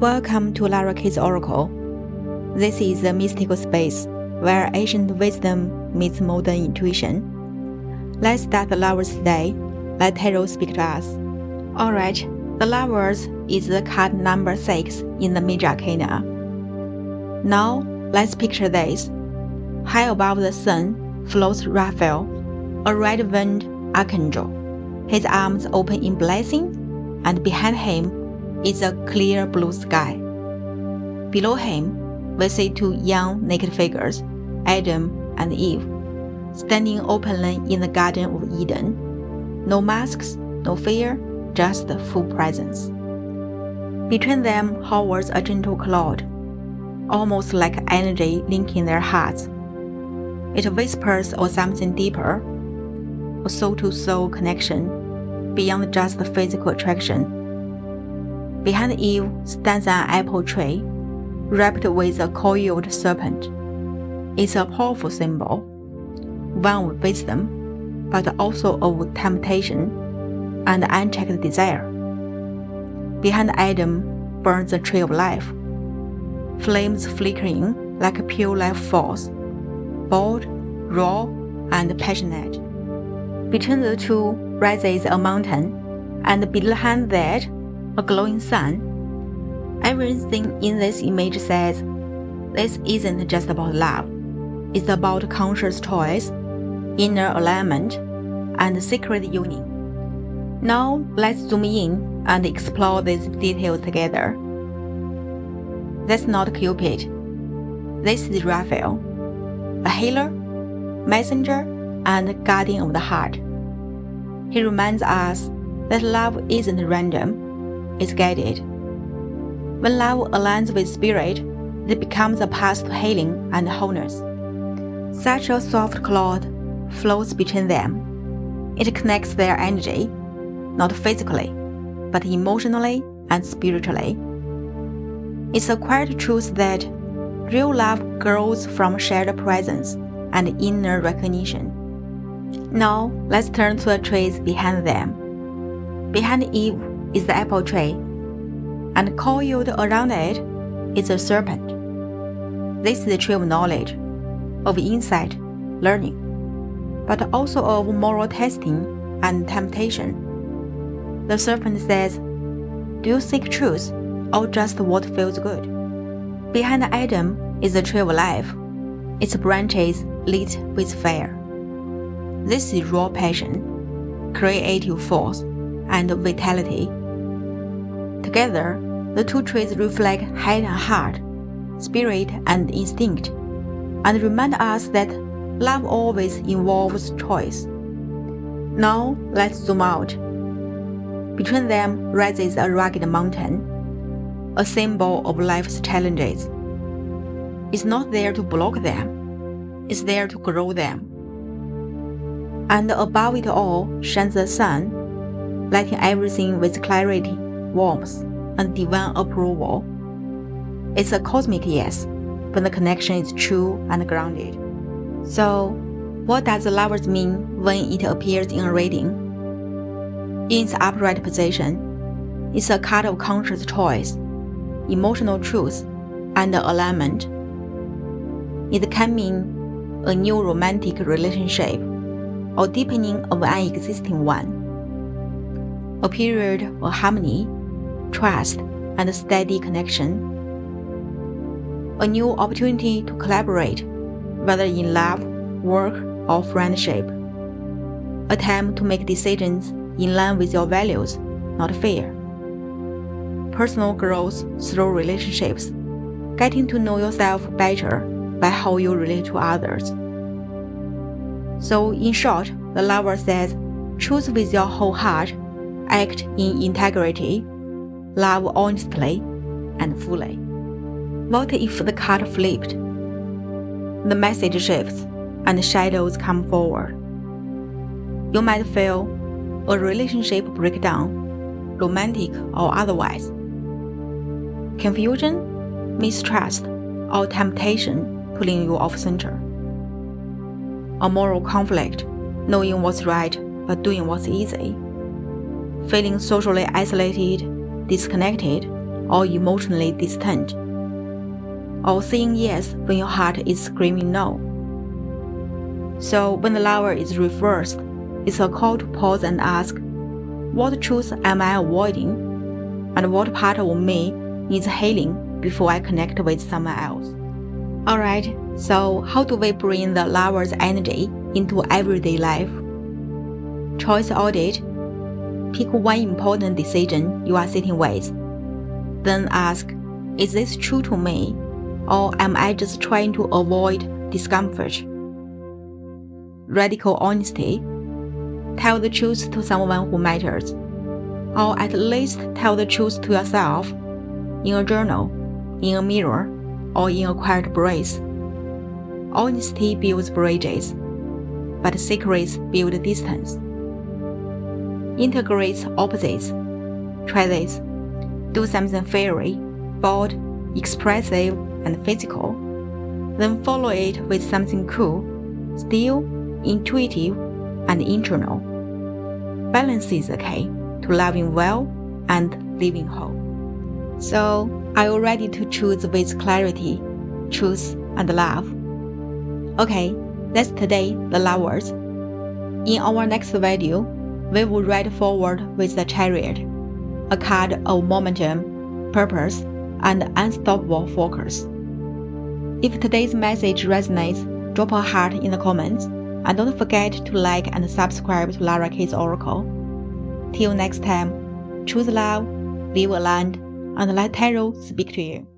Welcome to LaraK's Oracle. This is a mystical space where ancient wisdom meets modern intuition. Let's start the Lovers today. Let tarot speak to us. Alright, the Lovers is the card number 6 in the Major Arcana. Now, let's picture this. High above the sun floats Raphael, a red-winged archangel. His arms open in blessing, and behind him is a clear blue sky. Below him, we see two young naked figures, Adam and Eve, standing openly in the Garden of Eden. No masks, no fear, just full presence. Between them hovers a gentle cloud, almost like energy linking their hearts. It whispers of something deeper, a soul-to-soul connection, beyond just the physical attraction. Behind Eve stands an apple tree, wrapped with a coiled serpent. It's a powerful symbol, one of wisdom, but also of temptation and unchecked desire. Behind Adam burns the tree of life, flames flickering like a pure life force, bold, raw, and passionate. Between the two rises a mountain, and behind that, a glowing sun. Everything in this image says, this isn't just about love. It's about conscious choice, inner alignment, and secret union. Now, let's zoom in and explore these details together. That's not Cupid. This is Raphael, a healer, messenger, and guardian of the heart. He reminds us that love isn't random. Is guided. When love aligns with spirit, it becomes a path to healing and wholeness. Such a soft cloud floats between them. It connects their energy, not physically, but emotionally and spiritually. It's a quiet truth that real love grows from shared presence and inner recognition. Now, let's turn to the trees behind them. Behind Eve is the apple tree, and coiled around it is a serpent. This is the tree of knowledge, of insight, learning, but also of moral testing and temptation. The serpent says, do you seek truth or just what feels good? Behind Adam is the tree of life, its branches lit with fire. This is raw passion, creative force, and vitality. Together, the two trees reflect head and heart, spirit and instinct, and remind us that love always involves choice. Now, let's zoom out. Between them rises a rugged mountain, a symbol of life's challenges. It's not there to block them, it's there to grow them. And above it all shines the sun, lighting everything with clarity, warmth, and divine approval. It's a cosmic yes, when the connection is true and grounded. So, what does the Lovers mean when it appears in a reading? In its upright position, it's a card of conscious choice, emotional truth, and alignment. It can mean a new romantic relationship or deepening of an existing one. A period of harmony, trust, and steady connection. A new opportunity to collaborate, whether in love, work, or friendship. A time to make decisions in line with your values, not fear. Personal growth through relationships, getting to know yourself better by how you relate to others. So, in short, the Lover says, choose with your whole heart, act in integrity, love honestly and fully. What if the card flipped? The message shifts and shadows come forward. You might feel a relationship breakdown, romantic or otherwise. Confusion, mistrust, or temptation pulling you off center. A moral conflict, knowing what's right but doing what's easy. Feeling socially isolated, disconnected, or emotionally distant, or saying yes when your heart is screaming no. So when the lover is reversed, it's a call to pause and ask, what truth am I avoiding? And what part of me needs healing before I connect with someone else? Alright, so how do we bring the lover's energy into everyday life? Choice audit. Pick one important decision you are sitting with. Then ask, is this true to me? Or am I just trying to avoid discomfort? Radical honesty. Tell the truth to someone who matters. Or at least tell the truth to yourself, in a journal, in a mirror, or in a quiet breath. Honesty builds bridges, but secrets build distance. Integrate opposites. Try this. Do something fiery, bold, expressive, and physical. Then follow it with something cool, still, intuitive, and internal. Balance is the key to loving well and living whole. So, are you ready to choose with clarity, truth, and love? Okay, that's today the lovers. In our next video, we will ride forward with the Chariot, a card of momentum, purpose, and unstoppable focus. If today's message resonates, drop a heart in the comments, and don't forget to like and subscribe to LaraK's Oracle. Till next time, choose love, live aligned, and let tarot speak to you.